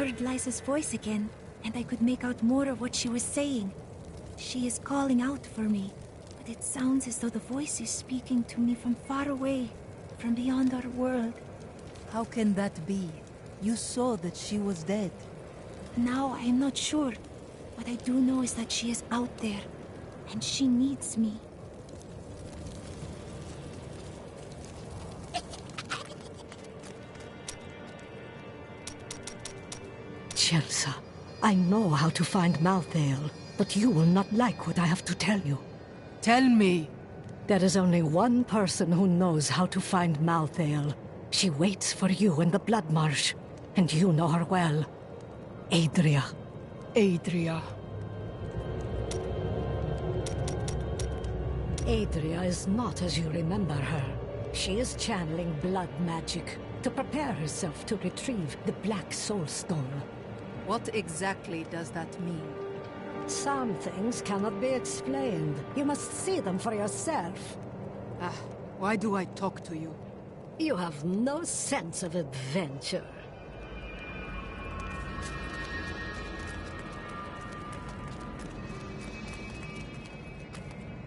heard Liza's voice again, and I could make out more of what she was saying. She is calling out for me, but it sounds as though the voice is speaking to me from far away, from beyond our world. How can that be? You saw that she was dead. Now I am not sure. What I do know is that she is out there, and she needs me. Chelsea, I know how to find Malthael, but you will not like what I have to tell you. Tell me. There is only one person who knows how to find Malthael. She waits for you in the Blood Marsh, and you know her well. Adria. Adria. Adria is not as you remember her. She is channeling blood magic to prepare herself to retrieve the Black Soul Stone. What exactly does that mean? Some things cannot be explained. You must see them for yourself. Why do I talk to you? You have no sense of adventure.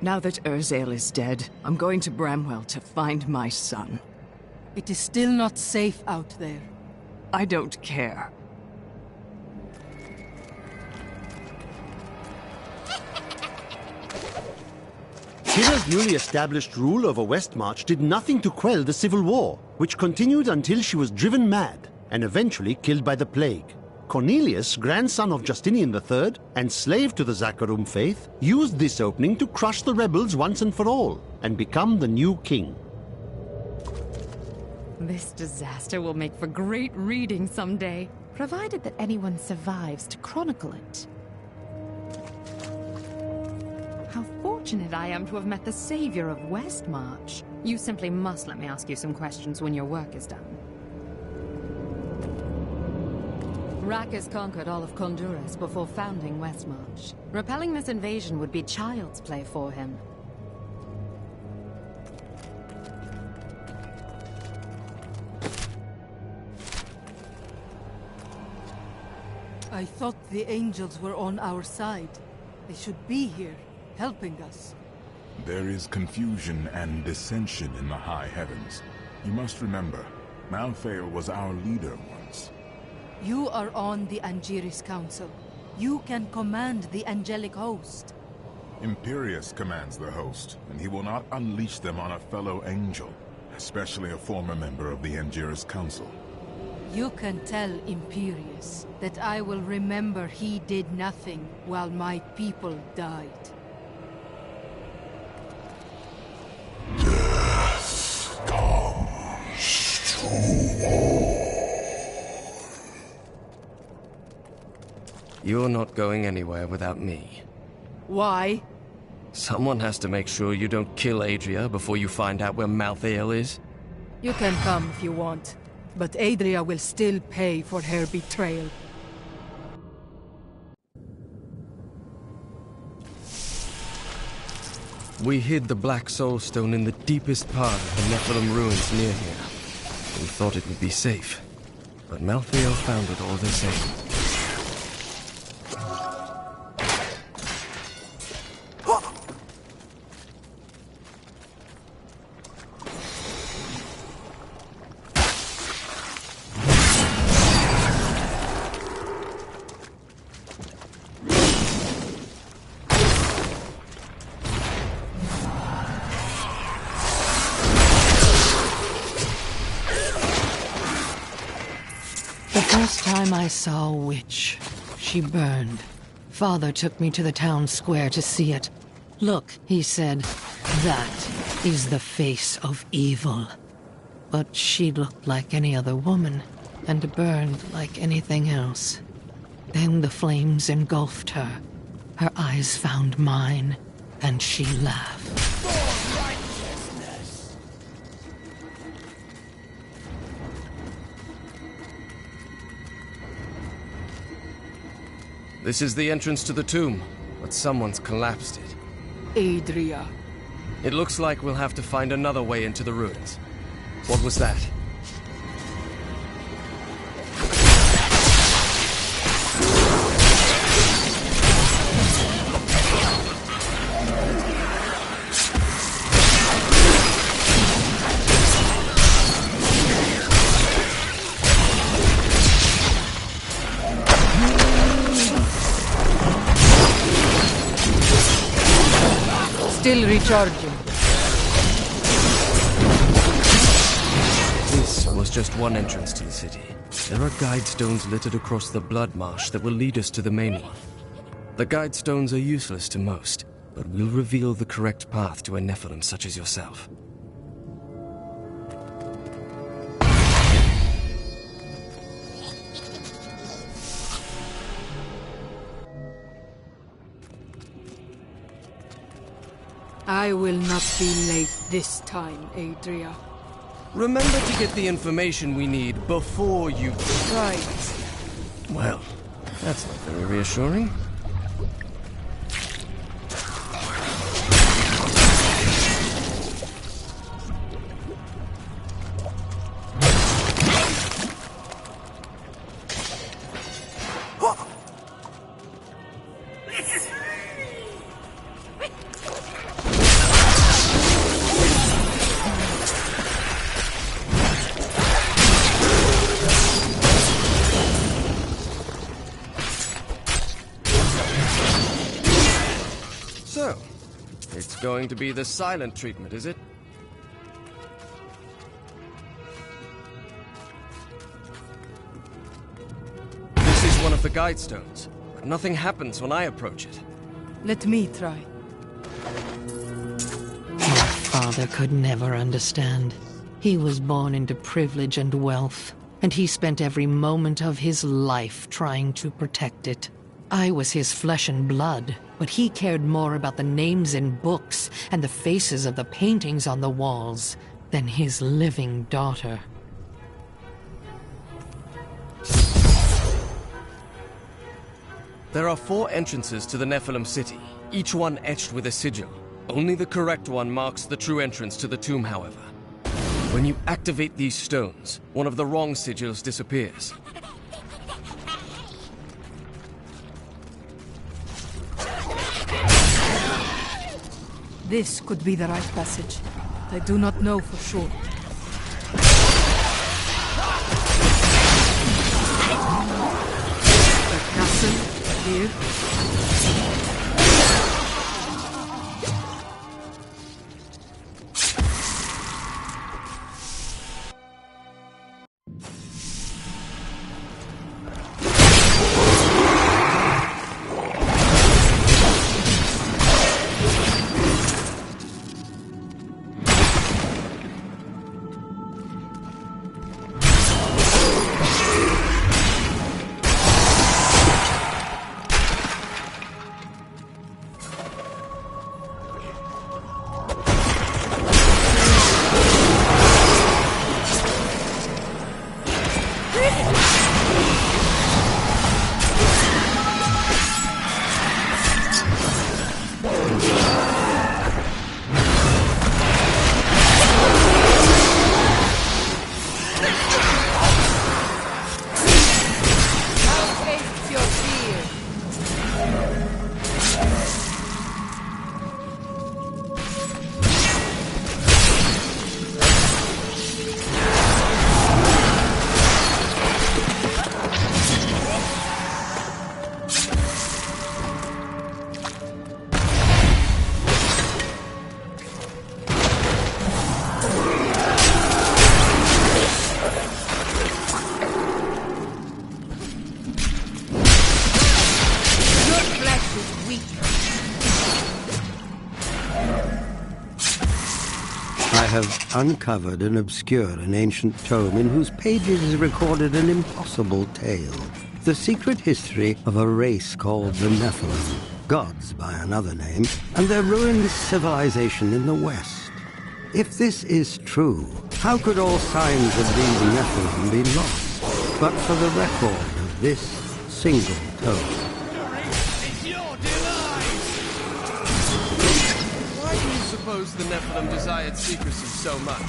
Now that Urzael is dead, I'm going to Bramwell to find my son. It is still not safe out there. I don't care. Tira's newly established rule over Westmarch did nothing to quell the civil war, which continued until she was driven mad and eventually killed by the plague. Cornelius, grandson of Justinian III and slave to the Zakharum faith, used this opening to crush the rebels once and for all and become the new king. This disaster will make for great reading someday, provided that anyone survives to chronicle it. How fortunate I am to have met the savior of Westmarch. You simply must let me ask you some questions when your work is done. Rackus conquered all of Honduras before founding Westmarch. Repelling this invasion would be child's play for him. I thought the angels were on our side. They should be here, helping us. There is confusion and dissension in the high heavens. You must remember, Malthael was our leader once. You are on the Angiris Council. You can command the angelic host. Imperius commands the host, and he will not unleash them on a fellow angel, especially a former member of the Angiris Council. You can tell Imperius that I will remember he did nothing while my people died. Death comes to all. You're not going anywhere without me. Why? Someone has to make sure you don't kill Adria before you find out where Malthael is. You can come if you want, but Adria will still pay for her betrayal. We hid the Black Soul Stone in the deepest part of the Nephilim ruins near here. We thought it would be safe, but Malthael found it all the same. First time I saw a witch, she burned. Father took me to the town square to see it. Look, he said, that is the face of evil. But she looked like any other woman, and burned like anything else. Then the flames engulfed her. Her eyes found mine, and she laughed. For righteousness! This is the entrance to the tomb, but someone's collapsed it. Adria. It looks like we'll have to find another way into the ruins. What was that? Still recharging. This was just one entrance to the city. There are guide stones littered across the blood marsh that will lead us to the main one. The guide stones are useless to most, but will reveal the correct path to a Nephilim such as yourself. I will not be late this time, Adria. Remember to get the information we need before you... Right. Well, that's not very reassuring. So, it's going to be the silent treatment, is it? This is one of the guide stones, but nothing happens when I approach it. Let me try. My father could never understand. He was born into privilege and wealth, and he spent every moment of his life trying to protect it. I was his flesh and blood, but he cared more about the names in books and the faces of the paintings on the walls than his living daughter. There are 4 entrances to the Nephilim city, each one etched with a sigil. Only the correct one marks the true entrance to the tomb, however. When you activate these stones, one of the wrong sigils disappears. This could be the right passage. I do not know for sure. The castle here. I have uncovered and obscured an ancient tome in whose pages is recorded an impossible tale. The secret history of a race called the Nephilim, gods by another name, and their ruined civilization in the West. If this is true, how could all signs of these Nephilim be lost, but for the record of this single tome? Why do you suppose the Nephilim desired secrecy so much?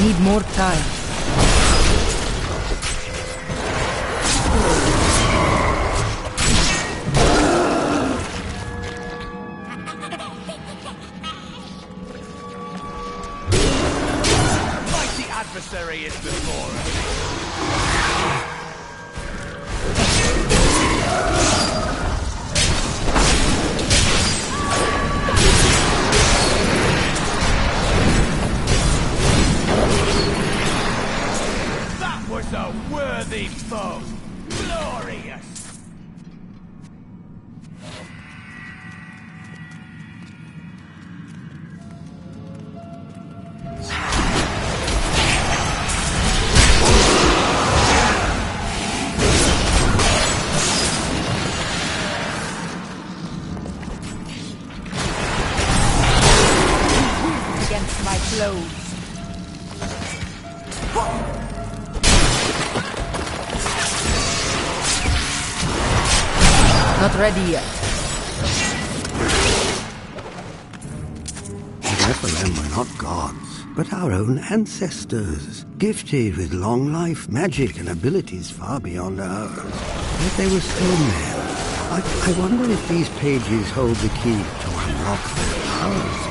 Need more time. A worthy foe! Glorious! Against my blows. Not ready yet. The Nephilim were not gods, but our own ancestors, gifted with long life, magic, and abilities far beyond ours. Yet they were still men. I wonder if these pages hold the key to unlock their powers.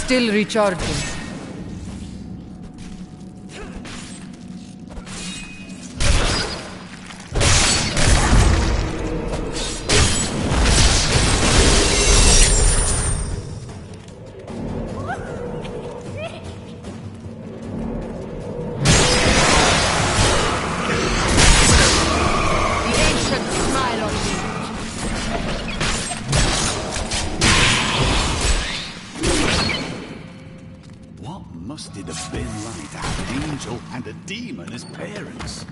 Still recharging. Must it have been like to have an angel and a demon as parents?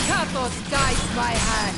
Katos guides my hand.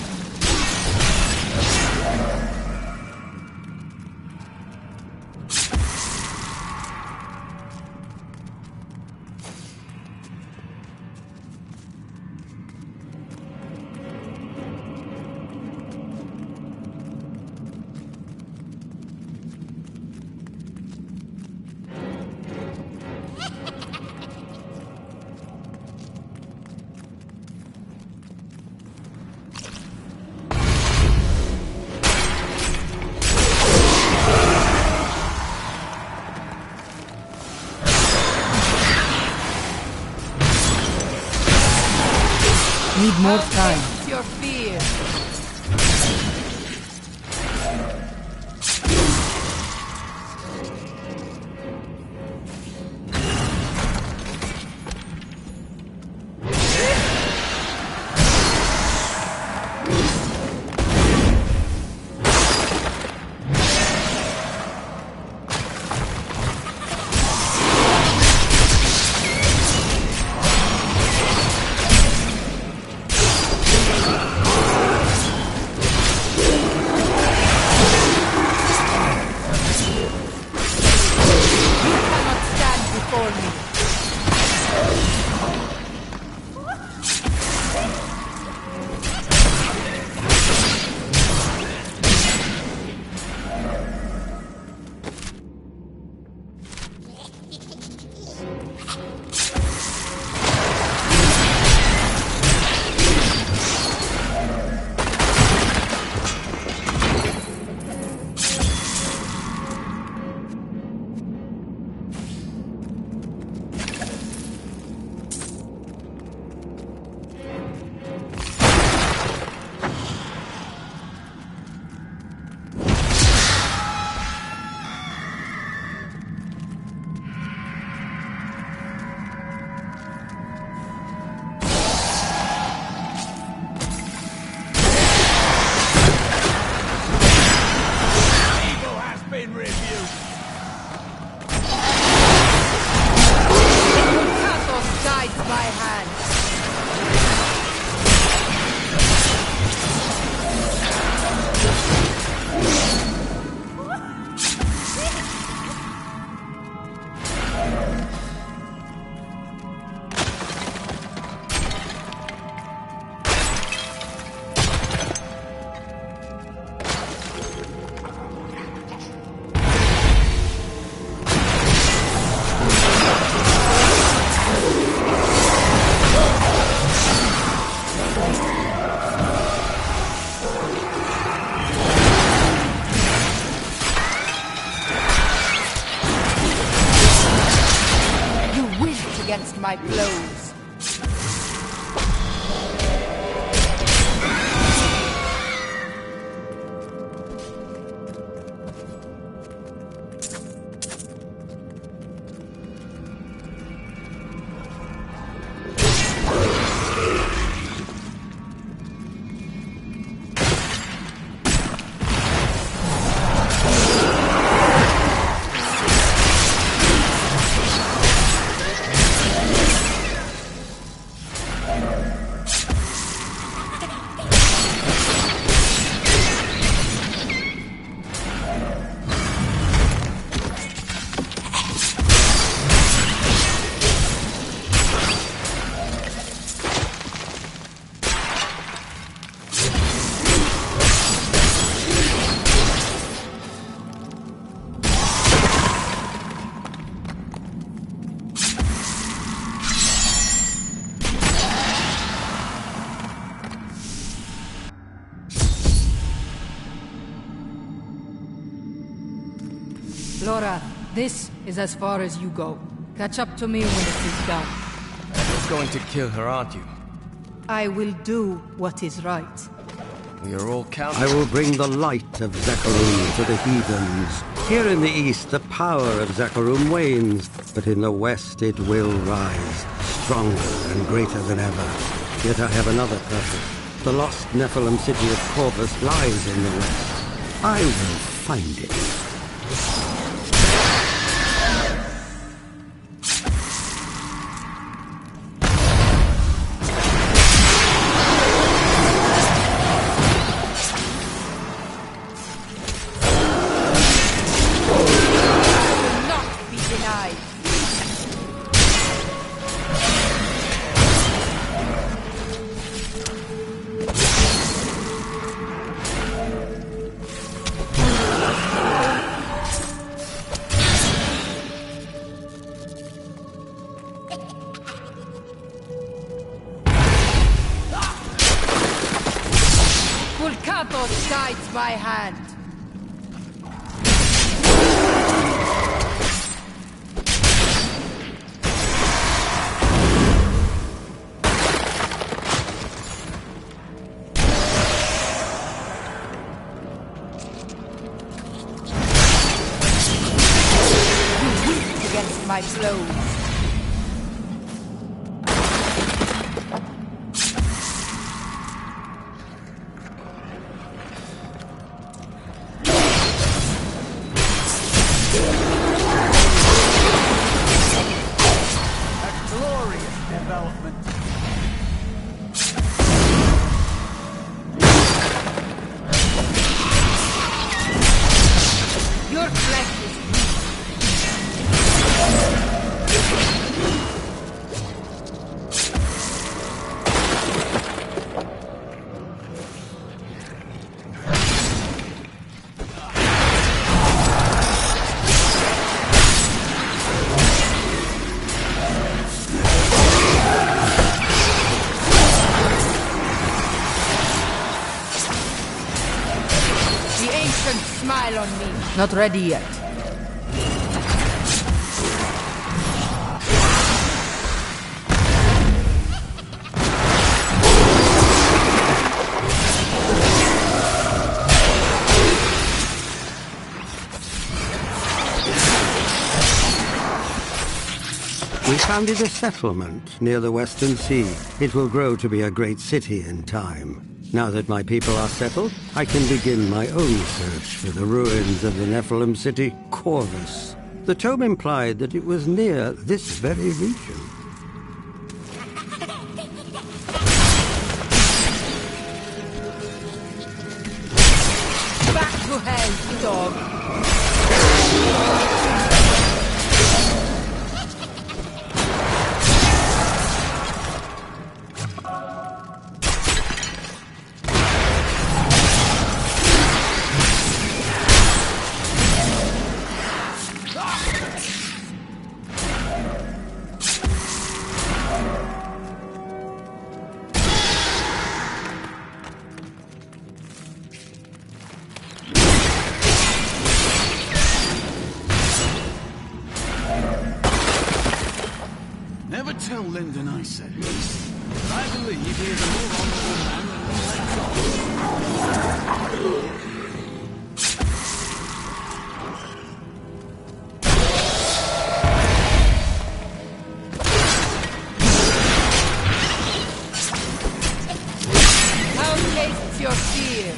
Need more time. Your fear. my clothes. Laura, this is as far as you go. Catch up to me when it is done. You're going to kill her, aren't you? I will do what is right. We are all counting. I will bring the light of Zakarum to the heathens. Here in the east, the power of Zakarum wanes, but in the west it will rise, stronger and greater than ever. Yet I have another purpose. The lost Nephilim city of Corvus lies in the west. I will find it. Guides my hand. You weak against my blows. Smile on me. Not ready yet. We founded a settlement near the Western Sea. It will grow to be a great city in time. Now that my people are settled, I can begin my own search for the ruins of the Nephilim city, Corvus. The tome implied that it was near this very region. Back to hell, dog. Tell Lyndon I said this. I believe he is a more honorable man than he lets on. Your fear.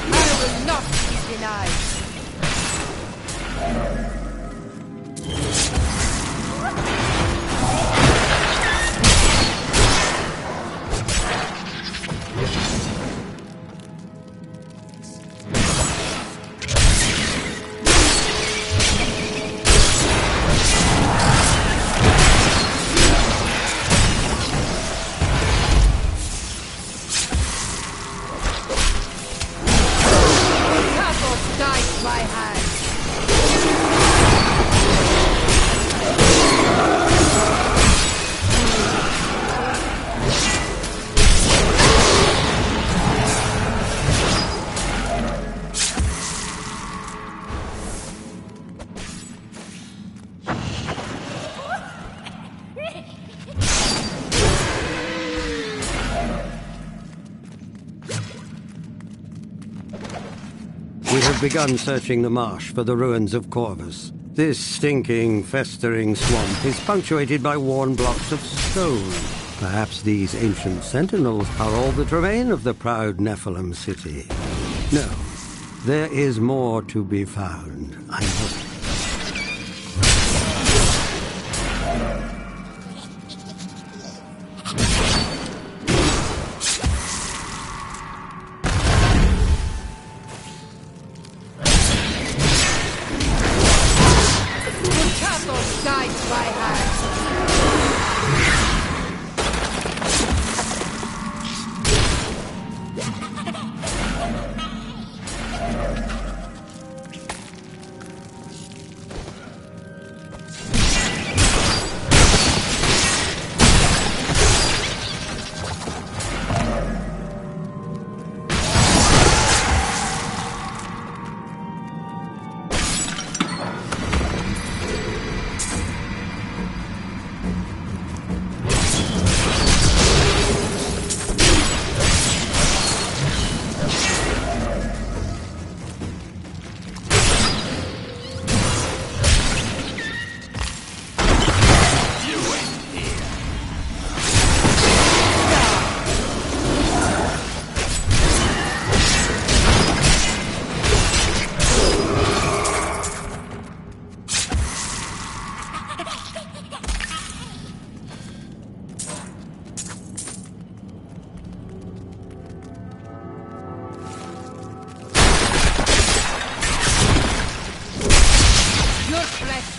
I will not be denied. We have begun searching the marsh for the ruins of Corvus. This stinking, festering swamp is punctuated by worn blocks of stone. Perhaps these ancient sentinels are all that remain of the proud Nephilim city. No, there is more to be found, I hope.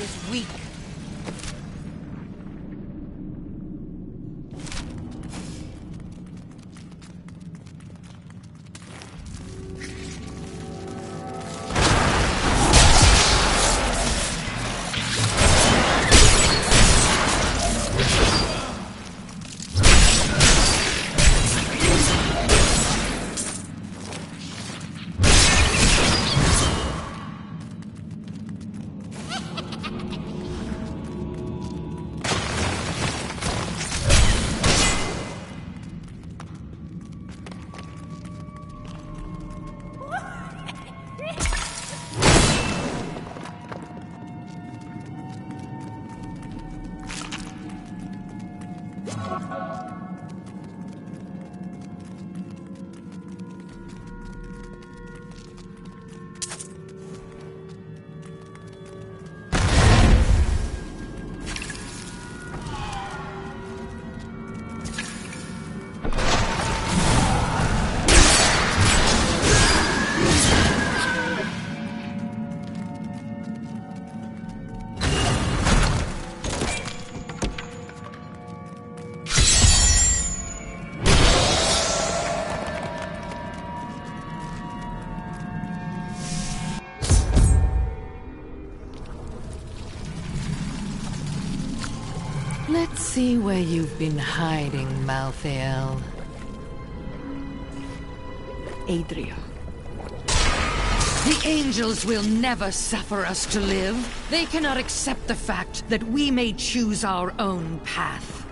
is weak. see where you've been hiding, Malthael. Adria. The angels will never suffer us to live. They cannot accept the fact that we may choose our own path.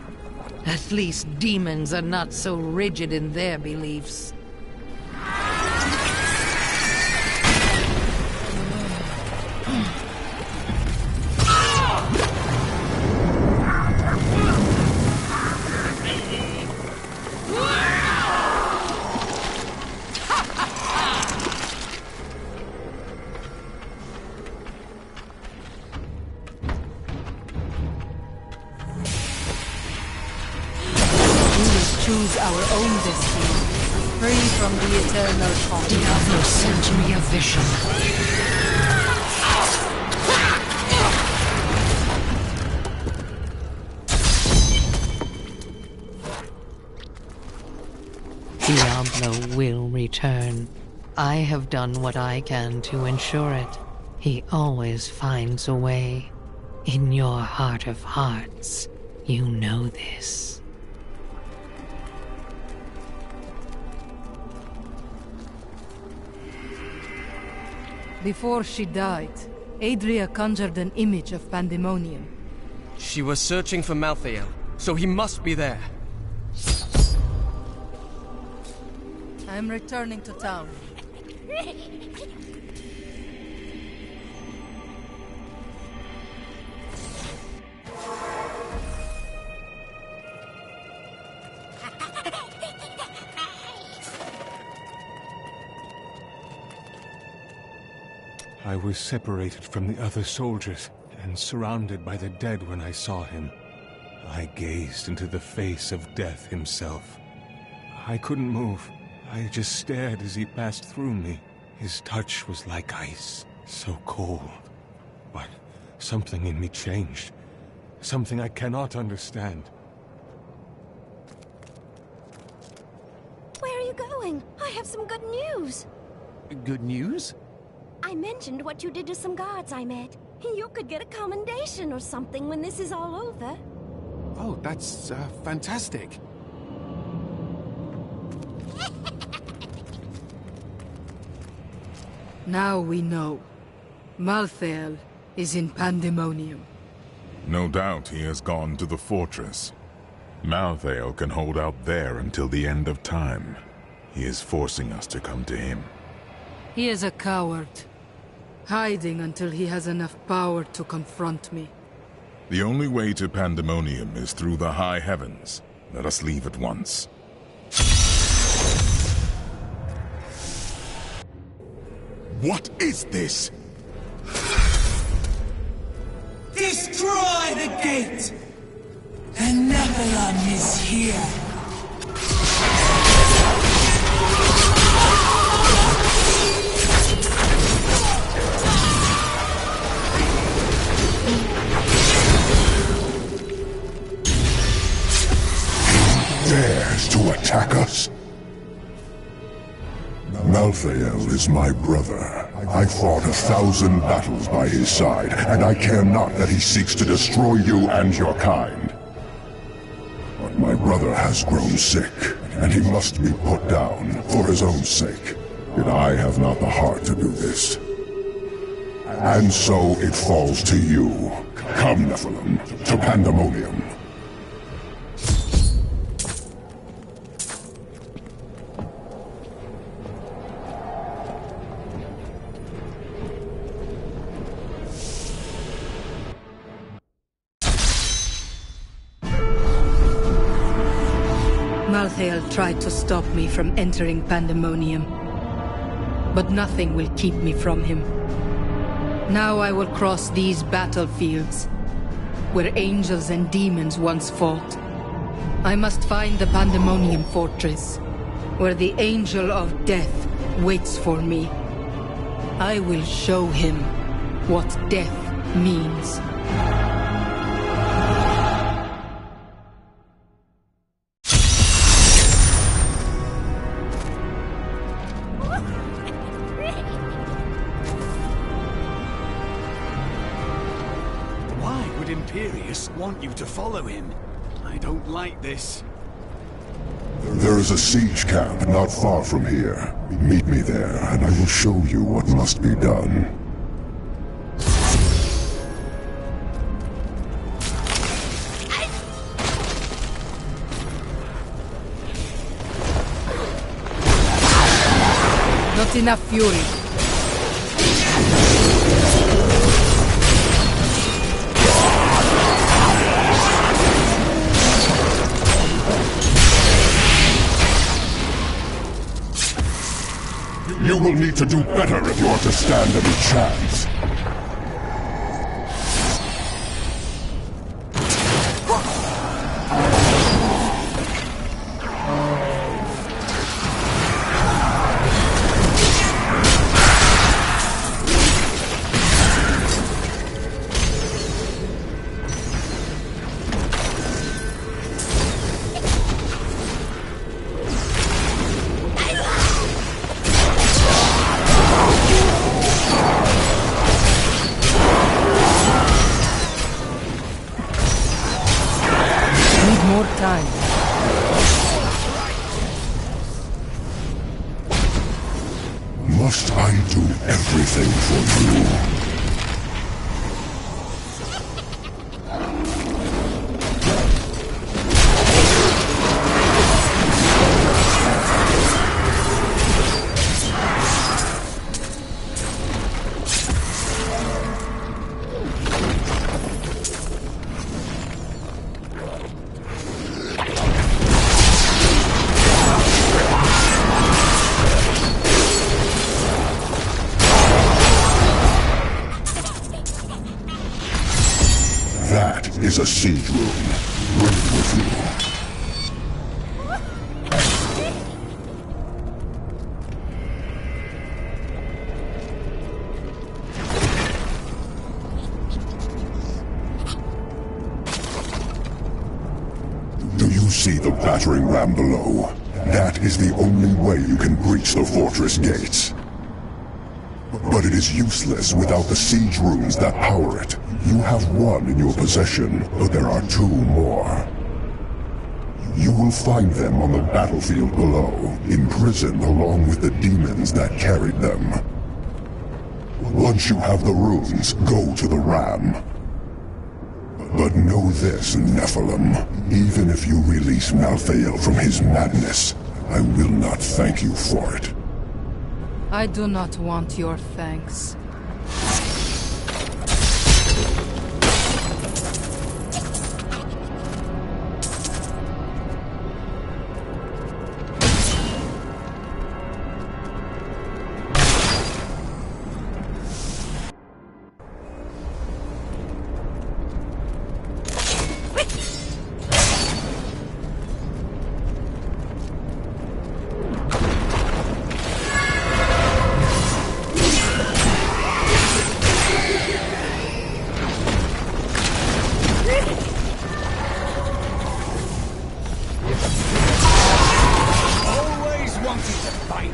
At least demons are not so rigid in their beliefs. Choose our own destiny, free from the eternal conflict. Diablo sent me a vision. Diablo will return. I have done what I can to ensure it. He always finds a way. In your heart of hearts, you know this. Before she died, Adria conjured an image of Pandemonium. She was searching for Malthael, so he must be there. I am returning to town. I was separated from the other soldiers and surrounded by the dead when I saw him. I gazed into the face of death himself. I couldn't move. I just stared as he passed through me. His touch was like ice, so cold. But something in me changed. Something I cannot understand. Where are you going? I have some good news. Good news? I mentioned what you did to some guards I met. You could get a commendation or something when this is all over. Oh, that's fantastic. Now we know. Malthael is in Pandemonium. No doubt he has gone to the fortress. Malthael can hold out there until the end of time. He is forcing us to come to him. He is a coward, hiding until he has enough power to confront me. The only way to Pandemonium is through the high heavens. Let us leave at once. What is this? Destroy the gate! The Nephilim is here! Dares to attack us? Malthael is my brother. I fought 1,000 battles by his side, and I care not that he seeks to destroy you and your kind. But my brother has grown sick, and he must be put down for his own sake. Yet I have not the heart to do this. And so it falls to you. Come, Nephilim, to Pandemonium. Malthael tried to stop me from entering Pandemonium, but nothing will keep me from him. Now I will cross these battlefields, where angels and demons once fought. I must find the Pandemonium fortress, where the Angel of Death waits for me. I will show him what death means. Why would Imperius want you to follow him? I don't like this. There is a siege camp not far from here. Meet me there, and I will show you what must be done. Not enough fury. You will need to do better if you are to stand any chance. More time. Must I do everything for you? That is a siege room. Bring it with you. Do you see the battering ram below? That is the only way you can breach the fortress gates. But it is useless without the siege rooms that power it. You have one in your possession, but there are two more. You will find them on the battlefield below, imprisoned along with the demons that carried them. Once you have the runes, go to the ram. But know this, Nephilim. Even if you release Malthael from his madness, I will not thank you for it. I do not want your thanks.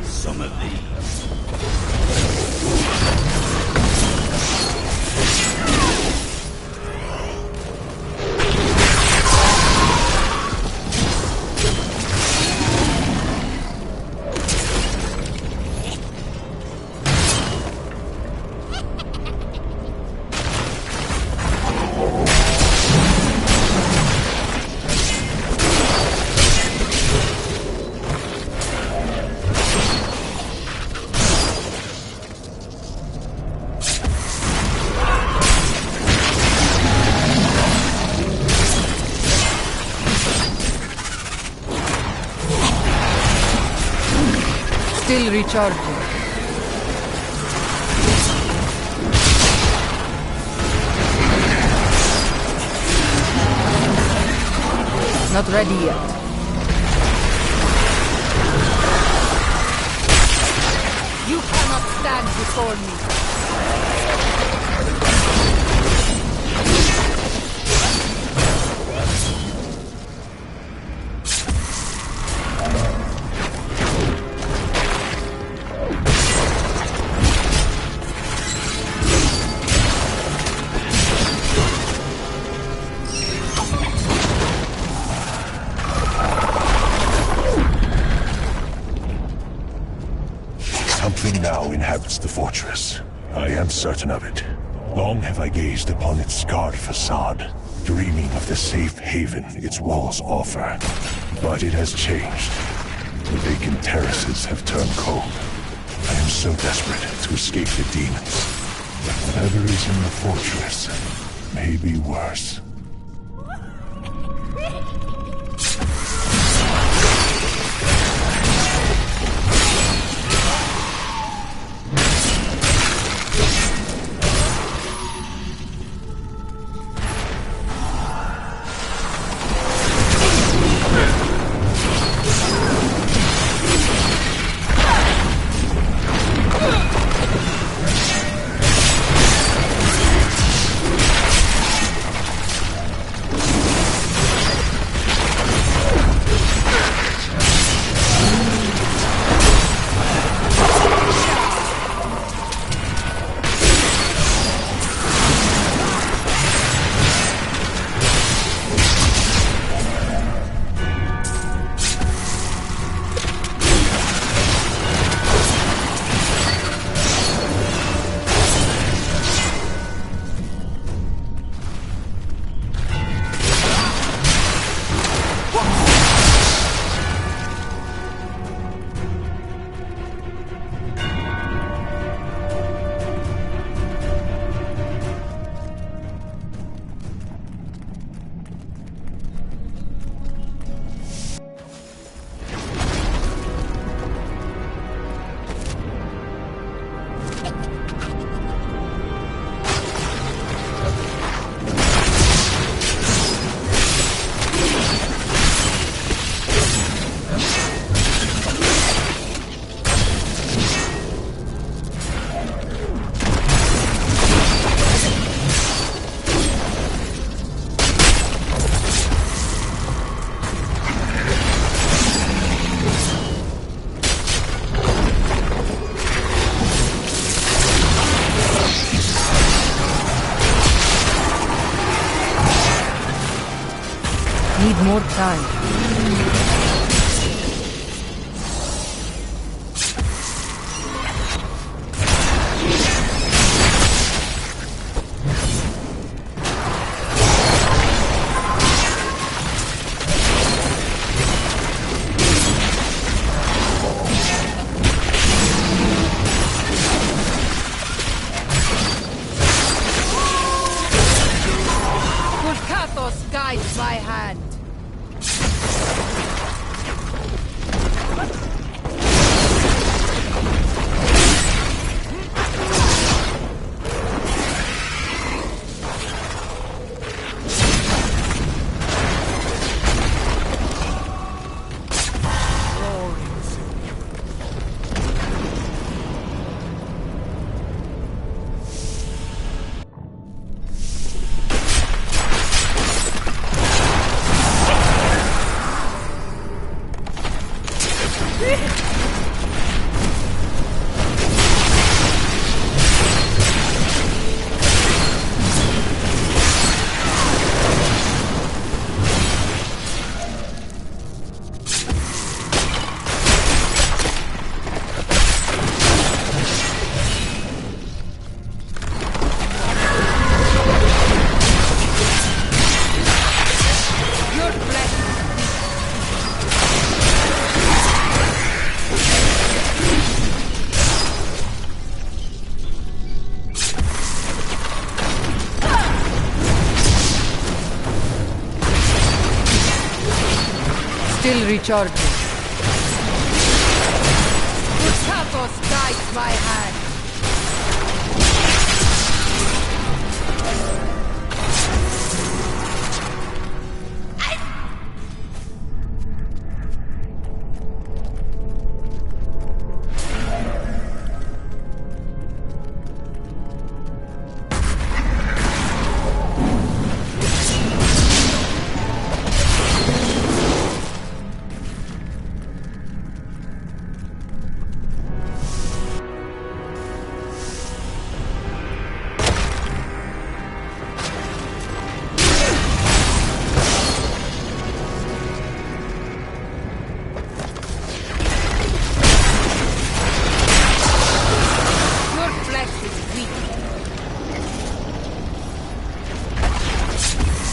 Some of these. Still recharging. Not ready yet. You cannot stand before me. Something now inhabits the fortress. I am certain of it. Long have I gazed upon its scarred facade, dreaming of the safe haven its walls offer. But it has changed. The vacant terraces have turned cold. I am so desperate to escape the demons. But whatever is in the fortress may be worse. Need more time. Pulkatos guides my hand. Still recharging. Pulkatos guides my hand.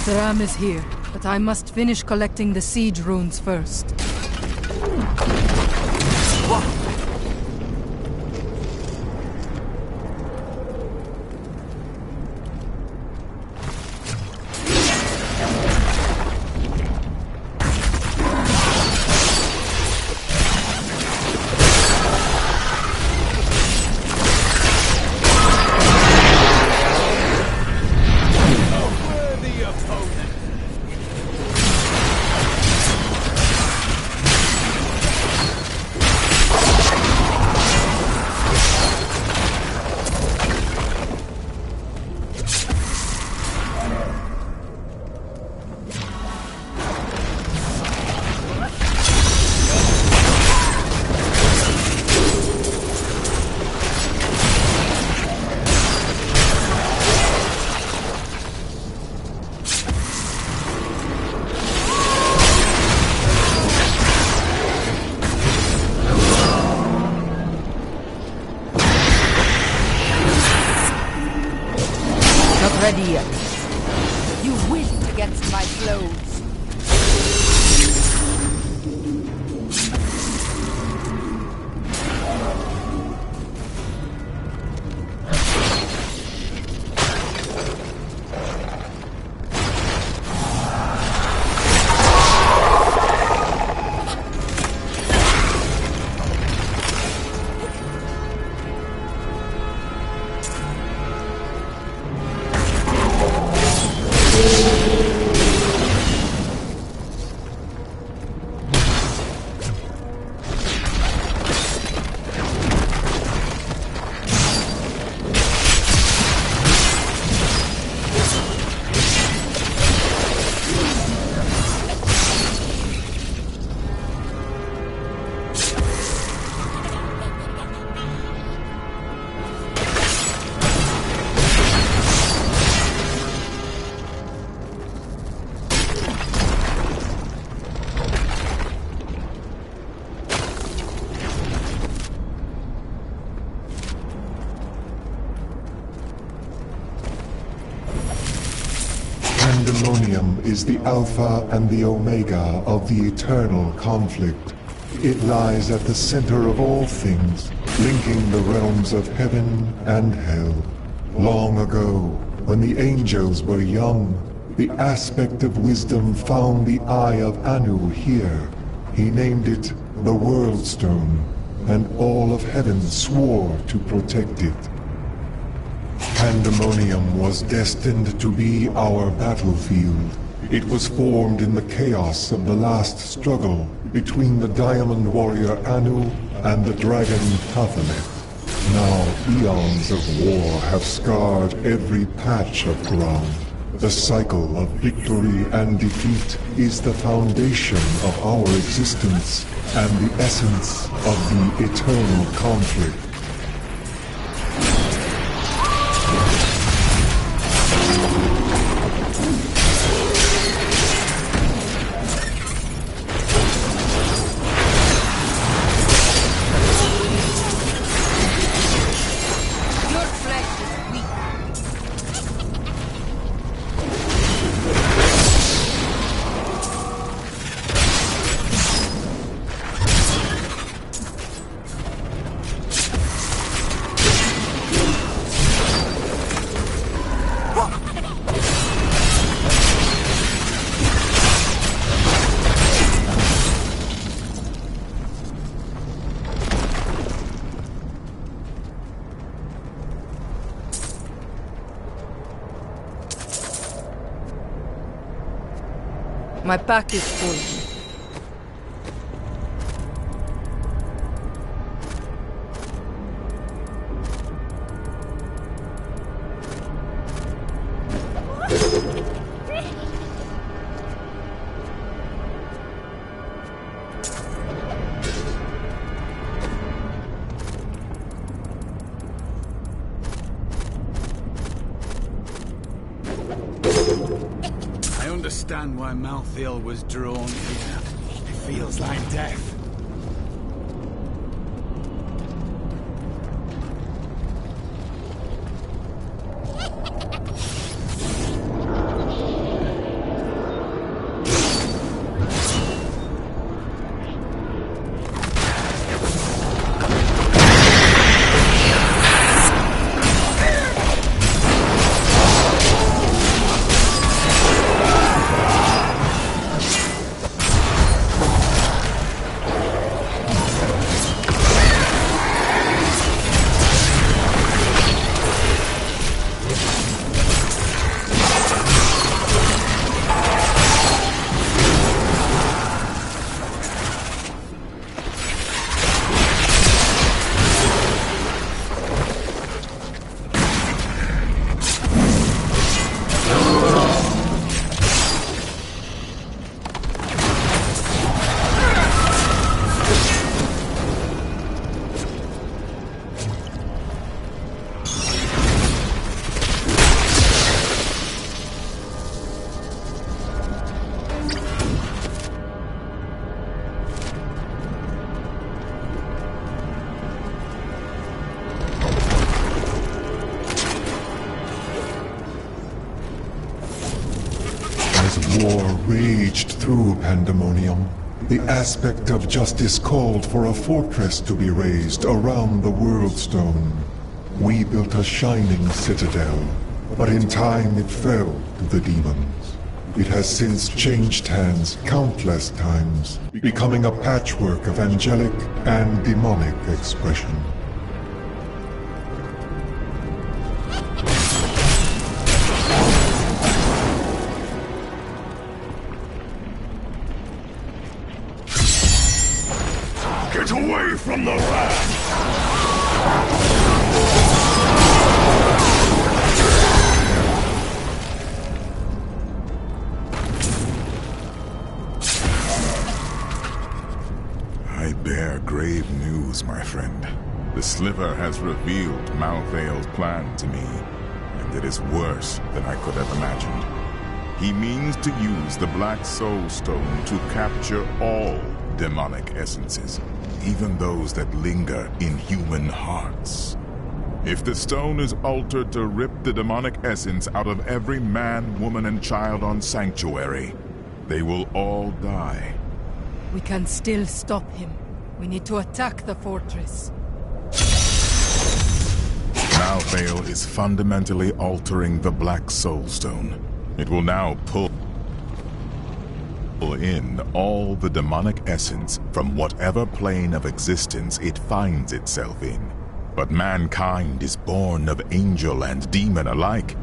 Thram is here, but I must finish collecting the siege runes first. Ready yet. You whiffed against my clothes. Pandemonium is the Alpha and the Omega of the eternal conflict. It lies at the center of all things, linking the realms of heaven and hell. Long ago, when the angels were young, the aspect of wisdom found the eye of Anu here. He named it the World Stone, and all of heaven swore to protect it. Pandemonium was destined to be our battlefield. It was formed in the chaos of the last struggle between the Diamond Warrior Anu and the Dragon Tathamet. Now eons of war have scarred every patch of ground. The cycle of victory and defeat is the foundation of our existence and the essence of the eternal conflict. My pack is full. I understand why Malthael was drawn here. It feels like death. reached through Pandemonium. The aspect of justice called for a fortress to be raised around the World Stone. We built a shining citadel, but in time it fell to the demons. It has since changed hands countless times, becoming a patchwork of angelic and demonic expression. Get away from the rat! I bear grave news, my friend. The Sliver has revealed Malthael's plan to me, and it is worse than I could have imagined. He means to use the Black Soul Stone to capture all demonic essences, even those that linger in human hearts. If the stone is altered to rip the demonic essence out of every man, woman, and child on Sanctuary, they will all die. We can still stop him. We need to attack the fortress. Malthael is fundamentally altering the Black Soul Stone. It will now pull in all the demonic essence from whatever plane of existence it finds itself in. But mankind is born of angel and demon alike.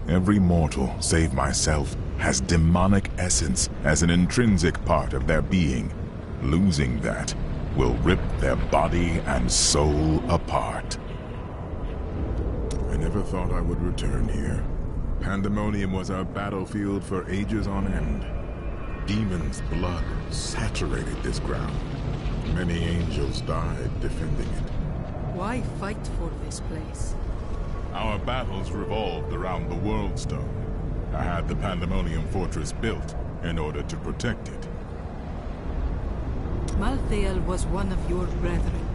Every mortal, save myself, has demonic essence as an intrinsic part of their being. Losing that will rip their body and soul apart. I never thought I would return here. Pandemonium was our battlefield for ages on end. Demons' blood saturated this ground. Many angels died defending it. Why fight for this place? Our battles revolved around the World Stone. I had the Pandemonium Fortress built in order to protect it. Malthael was one of your brethren.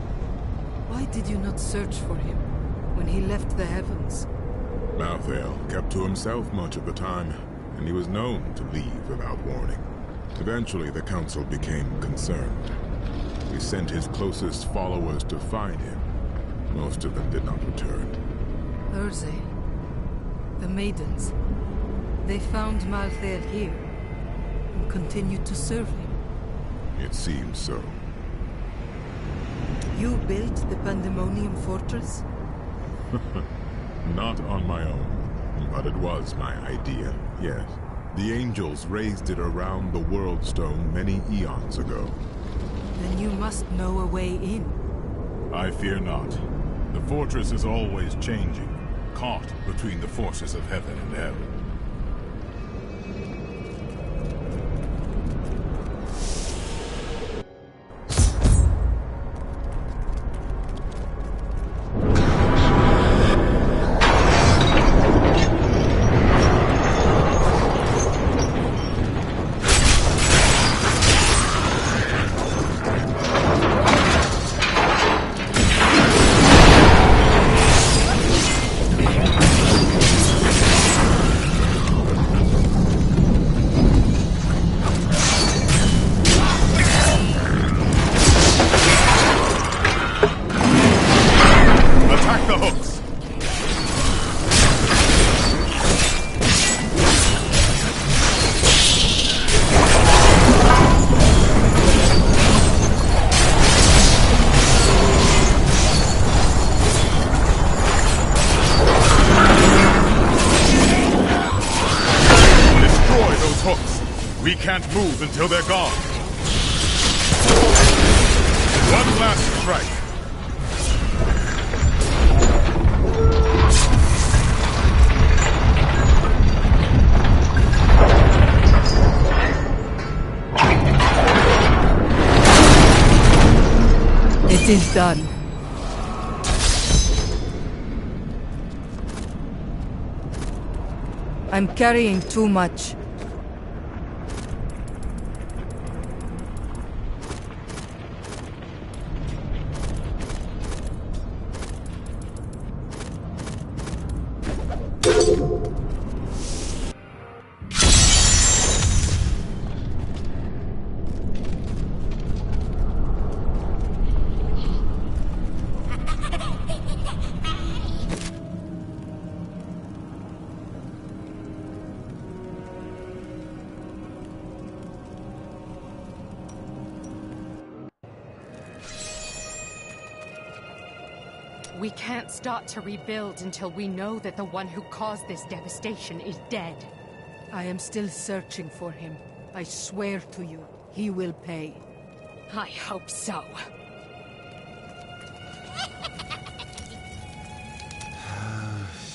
Why did you not search for him when he left the heavens? Malthael kept to himself much of the time, and he was known to leave without warning. Eventually, the Council became concerned. We sent his closest followers to find him. Most of them did not return. Urze, the maidens, they found Malthael here and continued to serve him. It seems so. You built the Pandemonium Fortress? Not on my own, but it was my idea, yes. The angels raised it around the World Stone many eons ago. Then you must know a way in. I fear not. The fortress is always changing, caught between the forces of heaven and hell. We can't move until they're gone. One last strike. It is done. I'm carrying too much. We can't start to rebuild until we know that the one who caused this devastation is dead. I am still searching for him. I swear to you, he will pay. I hope so.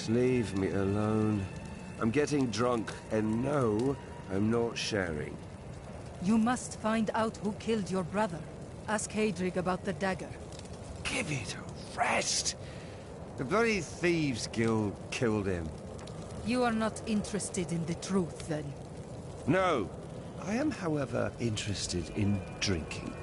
Leave me alone. I'm getting drunk, and no, I'm not sharing. You must find out who killed your brother. Ask Hadrig about the dagger. Give it a rest! The bloody Thieves Guild killed him. You are not interested in the truth, then? No. I am, however, interested in drinking.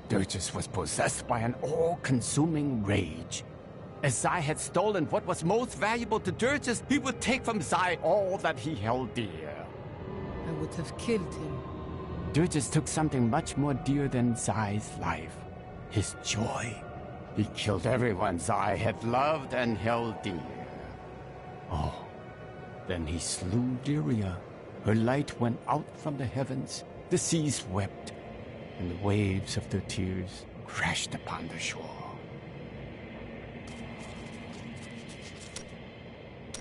Dirges was possessed by an all-consuming rage. As Zai had stolen what was most valuable to Dirges, he would take from Zai all that he held dear. I would have killed him. Dirges took something much more dear than Zai's life. His joy. He killed everyone Zai had loved and held dear. Oh, then he slew Lyria. Her light went out from the heavens. The seas wept, and the waves of their tears crashed upon the shore.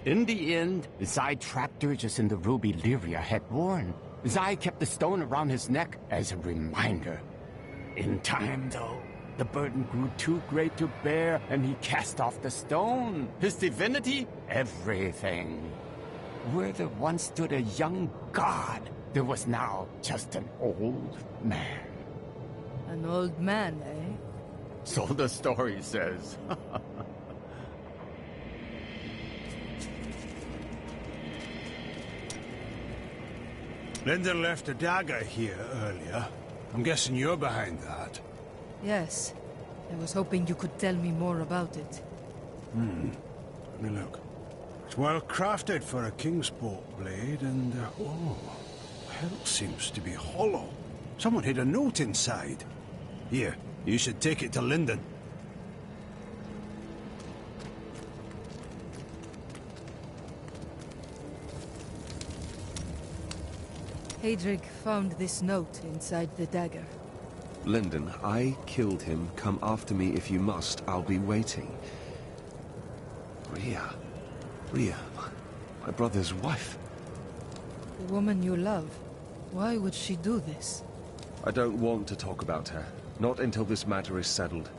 In the end, Zai trapped Dirges in the ruby Lyria had worn. Zai kept the stone around his neck as a reminder. In time, though, the burden grew too great to bear, and he cast off the stone. His divinity, everything. Where there once stood a young god, there was now just an old man. An old man, eh? So the story says. Linden left a dagger here earlier. I'm guessing you're behind that. Yes. I was hoping you could tell me more about it. Let me look. It's well crafted for a Kingsport blade, and oh, the hilt seems to be hollow. Someone hid a note inside. Here, you should take it to Linden. Hadrig found this note inside the dagger. Linden, I killed him. Come after me if you must. I'll be waiting. Rhea, my brother's wife. The woman you love. Why would she do this? I don't want to talk about her. Not until this matter is settled.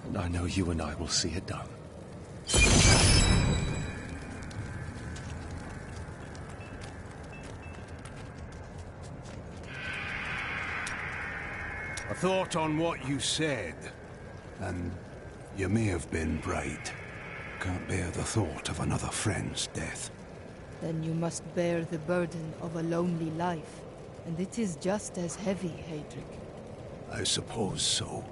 And I know you and I will see it done. I thought on what you said, and you may have been right. Can't bear the thought of another friend's death. Then you must bear the burden of a lonely life. And it is just as heavy, Hadrig. I suppose so.